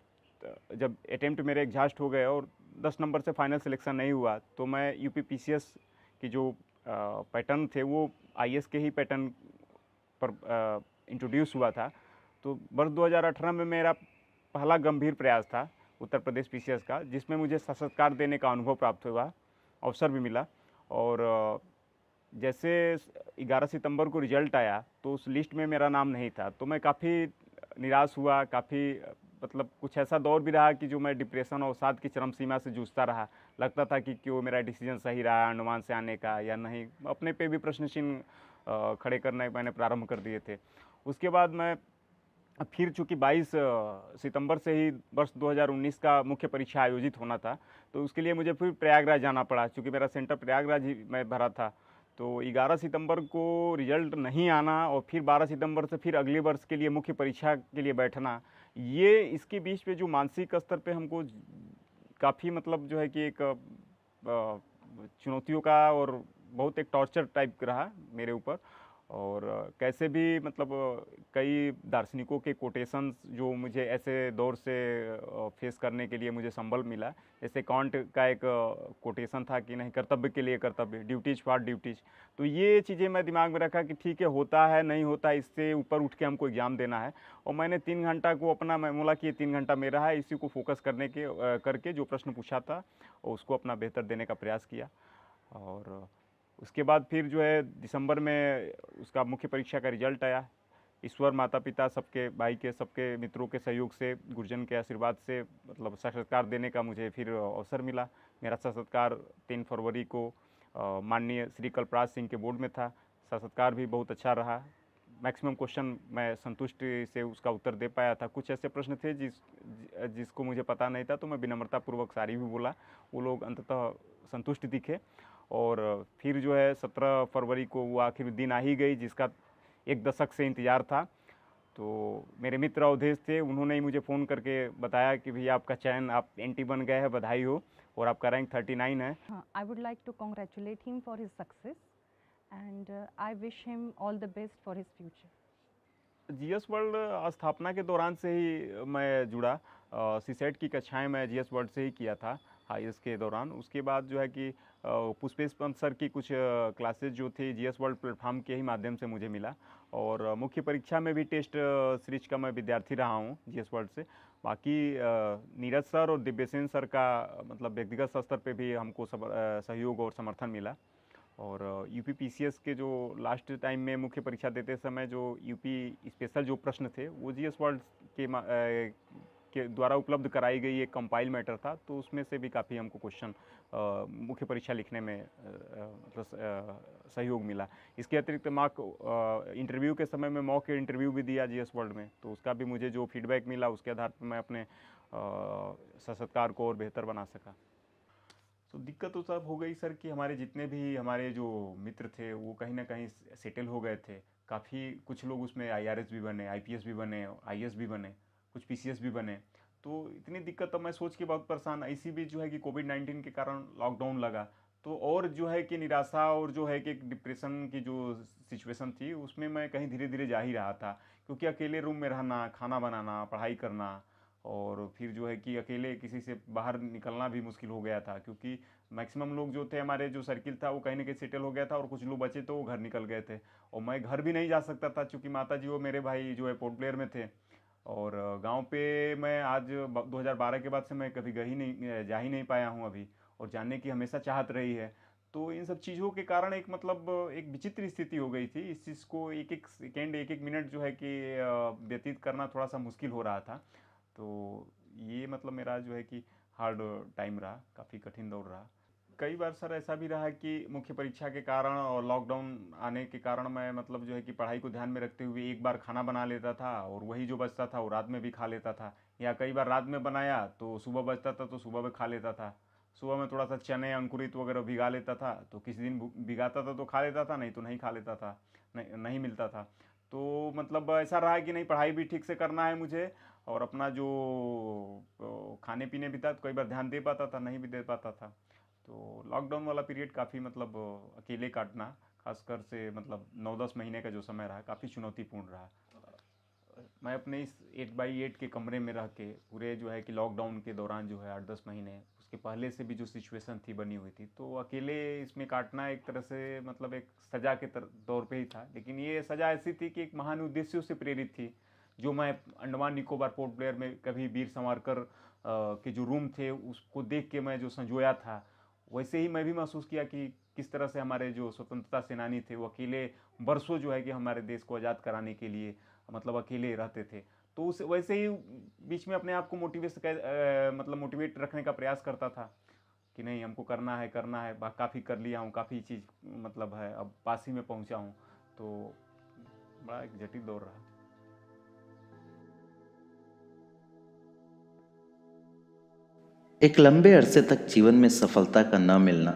जब अटेम्प्ट मेरे एग्जॉस्ट हो गए और 10 नंबर से फाइनल सिलेक्शन नहीं हुआ, तो मैं UPPCS की जो पैटर्न थे वो IAS के ही पैटर्न पर इंट्रोड्यूस हुआ था। तो वर्ष 2018 में मेरा पहला गंभीर प्रयास था उत्तर प्रदेश PCS का, जिसमें मुझे साक्षात्कार देने का अनुभव प्राप्त हुआ, अवसर भी मिला। और जैसे 11 सितंबर को रिजल्ट आया तो उस लिस्ट में मेरा नाम नहीं था, तो मैं काफ़ी निराश हुआ। काफ़ी मतलब कुछ ऐसा दौर भी रहा कि जो मैं डिप्रेशन और अवसाद की चरम सीमा से जूझता रहा। लगता था कि क्यों मेरा डिसीजन सही रहा अंडमान से आने का या नहीं। अपने पे भी प्रश्न चिन्ह खड़े करने मैंने प्रारंभ कर दिए थे। उसके बाद मैं फिर चूँकि 22 सितंबर से ही वर्ष 2019 का मुख्य परीक्षा आयोजित होना था, तो उसके लिए मुझे फिर प्रयागराज जाना पड़ा, चूँकि मेरा सेंटर प्रयागराज ही मैं भरा था। तो 11 सितंबर को रिजल्ट नहीं आना और फिर 12 सितंबर से फिर अगले वर्ष के लिए मुख्य परीक्षा के लिए बैठना, ये इसके बीच पे जो मानसिक स्तर पे हमको काफ़ी मतलब जो है कि एक चुनौतियों का और बहुत एक टॉर्चर टाइप रहा मेरे ऊपर। और कैसे भी मतलब कई दार्शनिकों के कोटेशंस जो मुझे ऐसे दौर से फेस करने के लिए मुझे संबल मिला। जैसे कांट का एक कोटेशन था कि नहीं, कर्तव्य के लिए कर्तव्य, ड्यूटीज फॉर ड्यूटीज। तो ये चीज़ें मैं दिमाग में रखा कि ठीक है, होता है नहीं होता, इससे ऊपर उठ के हमको एग्ज़ाम देना है। और मैंने 3 घंटा को अपना, मैं बोला कि ये 3 घंटा मेरा है, इसी को फोकस करके जो प्रश्न पूछा था उसको अपना बेहतर देने का प्रयास किया। और उसके बाद फिर जो है दिसंबर में उसका मुख्य परीक्षा का रिजल्ट आया। ईश्वर, माता पिता, सबके भाई के, सबके मित्रों के सहयोग से, गुरुजन के आशीर्वाद से मतलब साक्षात्कार देने का मुझे फिर अवसर मिला। मेरा साक्षात्कार 3 फरवरी को माननीय श्री कल्पराज सिंह के बोर्ड में था। साक्षात्कार भी बहुत अच्छा रहा। मैक्सिमम क्वेश्चन मैं संतुष्टि से उसका उत्तर दे पाया था। कुछ ऐसे प्रश्न थे जिसको मुझे पता नहीं था, तो मैं विनम्रतापूर्वक सारी भी बोला। वो लोग अंततः संतुष्ट दिखे। और फिर जो है 17 फरवरी को वो आखिर दिन आ ही गई, जिसका 1 दशक से इंतज़ार था। तो मेरे मित्र अवधेश थे, उन्होंने ही मुझे फ़ोन करके बताया कि भैया आपका चयन, आप NT बन गए हैं, बधाई हो, और आपका रैंक 39 है। I would like to congratulate him for his success and I wish him all the best for his future. GS world स्थापना के दौरान से ही मैं जुड़ा। CSET की कक्षाएं मैं GS वर्ल्ड से ही किया था हाईएस के दौरान। उसके बाद जो है कि पुष्पेश पंत सर की कुछ क्लासेज जो थी GS वर्ल्ड प्लेटफॉर्म के ही माध्यम से मुझे मिला। और मुख्य परीक्षा में भी टेस्ट सीरीज का मैं विद्यार्थी रहा हूँ GS वर्ल्ड से। बाकी नीरज सर और दिव्यसेन सर का मतलब व्यक्तिगत स्तर पे भी हमको सहयोग और समर्थन मिला। और यूपी PCS के जो लास्ट टाइम में मुख्य परीक्षा देते समय जो यूपी स्पेशल जो प्रश्न थे, वो GS वर्ल्ड के द्वारा उपलब्ध कराई गई एक कंपाइल मैटर था, तो उसमें से भी काफ़ी हमको क्वेश्चन मुख्य परीक्षा लिखने में मतलब सहयोग मिला। इसके अतिरिक्त मॉक इंटरव्यू के समय में मॉक इंटरव्यू भी दिया GS वर्ल्ड में, तो उसका भी मुझे जो फीडबैक मिला उसके आधार पर मैं अपने साक्षात्कार को और बेहतर बना सका। तो दिक्कत तो तब हो गई सर कि हमारे जितने भी हमारे जो मित्र थे वो कहीं ना कहीं सेटल हो गए थे। काफ़ी कुछ लोग उसमें IRS भी बने, IPS भी बने, IS भी बने, कुछ PCS भी बने। तो इतनी दिक्कत तो मैं सोच के बहुत परेशान। इसी बीच जो है कि कोविड-19 के कारण लॉकडाउन लगा, तो और जो है कि निराशा और जो है कि एक डिप्रेशन की जो सिचुएशन थी उसमें मैं कहीं धीरे धीरे जा ही रहा था। क्योंकि अकेले रूम में रहना, खाना बनाना, पढ़ाई करना, और फिर जो है कि अकेले किसी से बाहर निकलना भी मुश्किल हो गया था। क्योंकि मैक्सिमम लोग जो थे, हमारे जो सर्किल था वो कहीं ना कहीं सेटल हो गया था, और कुछ लोग बचे तो वो घर निकल गए थे। और मैं घर भी नहीं जा सकता था क्योंकि माता जी और मेरे भाई जो है पोर्ट ब्लेयर में थे। और गांव पे मैं आज 2012 के बाद से मैं कभी जा ही नहीं पाया हूँ अभी, और जानने की हमेशा चाहत रही है। तो इन सब चीज़ों के कारण एक मतलब एक विचित्र स्थिति हो गई थी। इस चीज़ को एक एक सेकेंड, एक एक मिनट जो है कि व्यतीत करना थोड़ा सा मुश्किल हो रहा था। तो ये मतलब मेरा जो है कि हार्ड टाइम रहा, काफ़ी कठिन दौर रहा। कई बार सर ऐसा भी रहा है कि मुख्य परीक्षा के कारण और लॉकडाउन आने के कारण मैं मतलब जो है कि पढ़ाई को ध्यान में रखते हुए एक बार खाना बना लेता था, और वही जो बचता था वो रात में भी खा लेता था। या कई बार रात में बनाया तो सुबह बचता था तो सुबह में खा लेता था। सुबह में थोड़ा सा चने, अंकुरित वगैरह भिगा लेता था, तो किसी दिन भिगाता था तो खा लेता था, नहीं तो नहीं खा लेता था, नहीं मिलता था। तो मतलब ऐसा रहा कि नहीं, पढ़ाई भी ठीक से करना है मुझे, और अपना जो खाने पीने भी था तो कई बार ध्यान दे पाता था, नहीं भी दे पाता था। तो लॉकडाउन वाला पीरियड काफ़ी मतलब अकेले काटना, खासकर से मतलब 9-10 महीने का जो समय रहा, काफ़ी चुनौतीपूर्ण रहा। मैं अपने इस 8x8 के कमरे में रह के पूरे जो है कि लॉकडाउन के दौरान जो है 8-10 महीने, उसके पहले से भी जो सिचुएशन थी बनी हुई थी, तो अकेले इसमें काटना एक तरह से मतलब एक सज़ा के तौर पे ही था। लेकिन ये सज़ा ऐसी थी कि एक महान उद्देश्यों से प्रेरित थी, जो मैं अंडमान निकोबार पोर्ट ब्लेयर में कभी वीर सावरकर के जो रूम थे उसको देख के मैं जो संजोया था, वैसे ही मैं भी महसूस किया कि किस तरह से हमारे जो स्वतंत्रता सेनानी थे वो अकेले बरसों जो है कि हमारे देश को आज़ाद कराने के लिए मतलब अकेले रहते थे। तो उस वैसे ही बीच में अपने आप को मतलब मोटिवेट रखने का प्रयास करता था कि नहीं, हमको करना है, काफ़ी कर लिया हूँ, काफ़ी चीज़ मतलब है, अब पास ही में पहुँचा हूँ। तो बड़ा एक जटिल दौर रहा। एक लंबे अरसे तक जीवन में सफलता का न मिलना,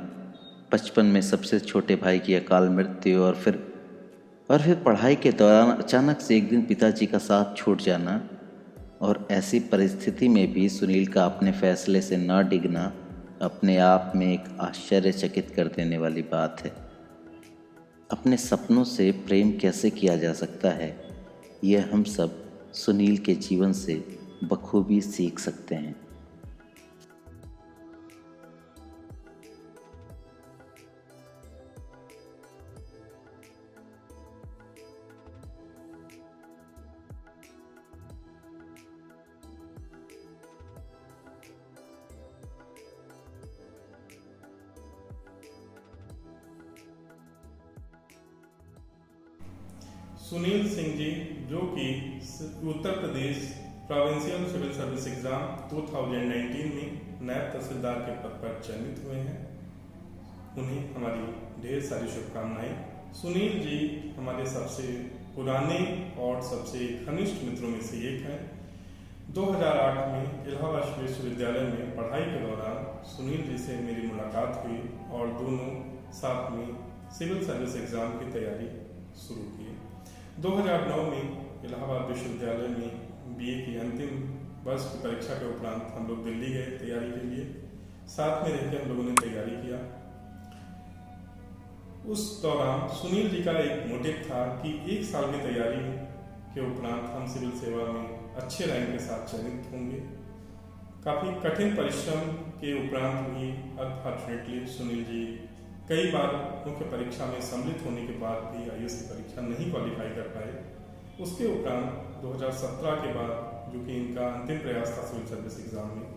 बचपन में सबसे छोटे भाई की अकाल मृत्यु, और फिर पढ़ाई के दौरान अचानक से एक दिन पिताजी का साथ छूट जाना, और ऐसी परिस्थिति में भी सुनील का अपने फैसले से न डिगना अपने आप में एक आश्चर्यचकित कर देने वाली बात है। अपने सपनों से प्रेम कैसे किया जा सकता है, यह हम सब सुनील के जीवन से बखूबी सीख सकते हैं। सुनील सिंह जी, जो कि Uttar Pradesh provincial civil service exam 2019 में नायब तहसीलदार के पद पर चयनित हुए हैं, उन्हें हमारी ढेर सारी शुभकामनाएं। सुनील जी हमारे सबसे पुराने और सबसे घनिष्ठ मित्रों में से एक हैं। 2008 में इलाहाबाद विश्वविद्यालय में पढ़ाई के दौरान सुनील जी से मेरी मुलाकात हुई और दोनों साथ में सिविल सर्विस एग्जाम की तैयारी शुरू की। 2009 में इलाहाबाद विश्वविद्यालय में बीए की अंतिम वर्ष की परीक्षा के उपरांत हम लोग दिल्ली गए तैयारी के लिए। साथ में रहकर हम लोगों ने तैयारी किया। उस दौरान सुनील जी का एक मोटिव था कि 1 साल की तैयारी के उपरांत हम सिविल सेवा में अच्छे रैंक के साथ चयनित होंगे। काफ़ी कठिन परिश्रम के उपरांत भी अनफॉर्चुनेटली सुनील जी कई बार मुख्य परीक्षा में सम्मिलित होने के बाद भी आईएएस की परीक्षा नहीं क्वालिफाई कर पाए। उसके उपरांत 2017 के बाद, जो कि इनका अंतिम प्रयास था सिविल सर्विस एग्जाम में,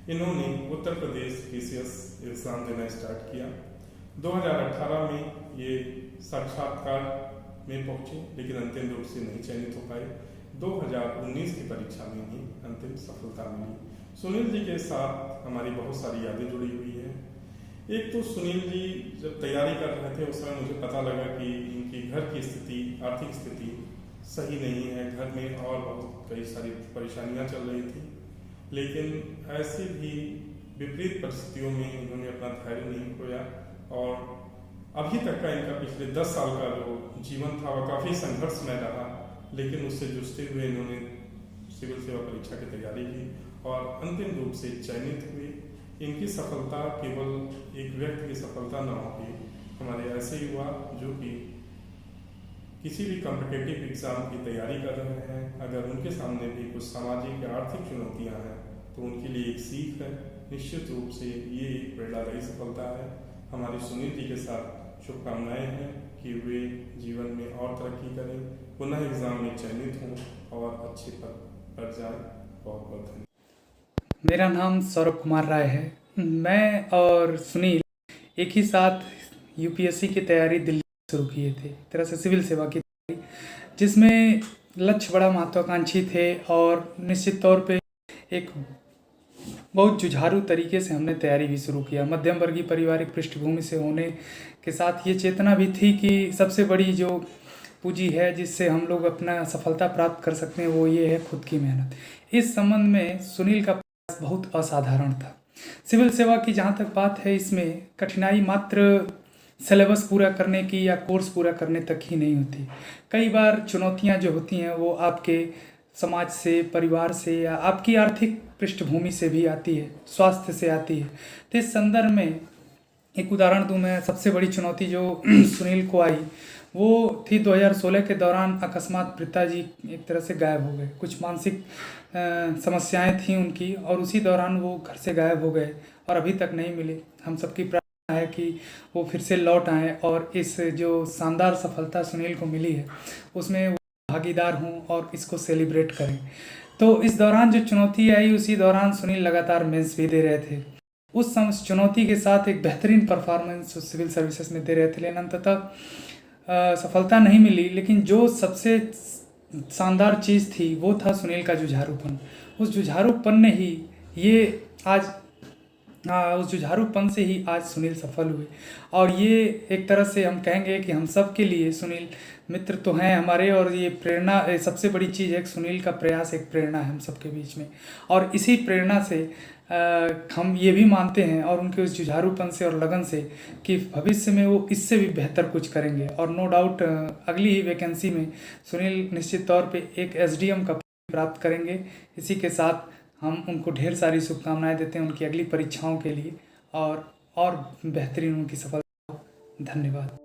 इन्होंने उत्तर प्रदेश पीसीएस एग्जाम देना स्टार्ट किया। 2018 में ये साक्षात्कार में पहुंचे, लेकिन अंतिम रूप से नहीं चयनित हो पाए। 2019 की परीक्षा में ही अंतिम सफलता मिली। सुनील जी के साथ हमारी बहुत सारी यादें जुड़ी हुई है। एक तो सुनील जी जब तैयारी कर रहे थे, उस समय मुझे पता लगा कि इनकी घर की स्थिति, आर्थिक स्थिति सही नहीं है। घर में और बहुत कई सारी परेशानियां चल रही थी, लेकिन ऐसी भी विपरीत परिस्थितियों में इन्होंने अपना धैर्य नहीं खोया और अभी तक का इनका पिछले 10 साल का जो जीवन था वह काफ़ी संघर्षमय रहा, लेकिन उससे जूझते हुए इन्होंने सिविल सेवा परीक्षा की तैयारी की और अंतिम रूप से चयनित हुए। इनकी सफलता केवल एक व्यक्ति की सफलता न होगी, हमारे ऐसे युवा जो कि किसी भी कॉम्पिटिटिव एग्जाम की तैयारी कर रहे हैं, अगर उनके सामने भी कुछ सामाजिक या आर्थिक चुनौतियां हैं तो उनके लिए एक सीख है। निश्चित रूप से ये एक प्रेरणादायी सफलता है। हमारी सुनील जी के साथ शुभकामनाएं हैं कि वे जीवन में और तरक्की करें, पुनः एग्जाम में चयनित हों और अच्छे पद पर जाएं। बहुत बहुत धन्यवाद। मेरा नाम सौरभ कुमार राय है। मैं और सुनील एक ही साथ यूपीएससी की तैयारी दिल्ली शुरू किए थे, एक तरह से सिविल सेवा की तैयारी, जिसमें लक्ष्य बड़ा महत्वाकांक्षी थे और निश्चित तौर पे एक बहुत जुझारू तरीके से हमने तैयारी भी शुरू किया। मध्यम वर्गीय पारिवारिक पृष्ठभूमि से होने के साथ ये चेतना भी थी कि सबसे बड़ी जो पूंजी है जिससे हम लोग अपना सफलता प्राप्त कर सकते हैं वो ये है खुद की मेहनत। इस संबंध में सुनील का प्रयास बहुत असाधारण था। सिविल सेवा की जहाँ तक बात है, इसमें कठिनाई मात्र सिलेबस पूरा करने की या कोर्स पूरा करने तक ही नहीं होती। कई बार चुनौतियाँ जो होती हैं वो आपके समाज से, परिवार से या आपकी आर्थिक पृष्ठभूमि से भी आती है, स्वास्थ्य से आती है। तो इस संदर्भ में एक उदाहरण दूं मैं, सबसे बड़ी चुनौती जो सुनील को आई वो थी 2016 के दौरान अकस्मात पिताजी एक तरह से गायब हो गए। कुछ मानसिक समस्याएं थी उनकी और उसी दौरान वो घर से गायब हो गए और अभी तक नहीं मिले। हम सबकी प्रार्थना है कि वो फिर से लौट आएँ और इस जो शानदार सफलता सुनील को मिली है उसमें वो भागीदार हों और इसको सेलिब्रेट करें। तो इस दौरान जो चुनौती आई, उसी दौरान सुनील लगातार मेंस भी दे रहे थे। उस चुनौती के साथ एक बेहतरीन परफॉर्मेंस सिविल सर्विसेज में दे रहे थे, लेकिन अंततः सफलता नहीं मिली। लेकिन जो सबसे शानदार चीज़ थी वो था सुनील का जुझारूपन। उस जुझारूपन ने ही ये आज उस जुझारूपन से ही आज सुनील सफल हुए और ये एक तरह से हम कहेंगे कि हम सब के लिए सुनील मित्र तो हैं हमारे और ये प्रेरणा सबसे बड़ी चीज़ है कि सुनील का प्रयास एक प्रेरणा है हम सबके बीच में। और इसी प्रेरणा से हम ये भी मानते हैं और उनके उस जुझारूपन से और लगन से कि भविष्य में वो इससे भी बेहतर कुछ करेंगे। और नो डाउट अगली ही वैकेंसी में सुनील निश्चित तौर पे एक एसडीएम का प्राप्त करेंगे। इसी के साथ हम उनको ढेर सारी शुभकामनाएं देते हैं उनकी अगली परीक्षाओं के लिए और बेहतरीन उनकी सफलता। धन्यवाद।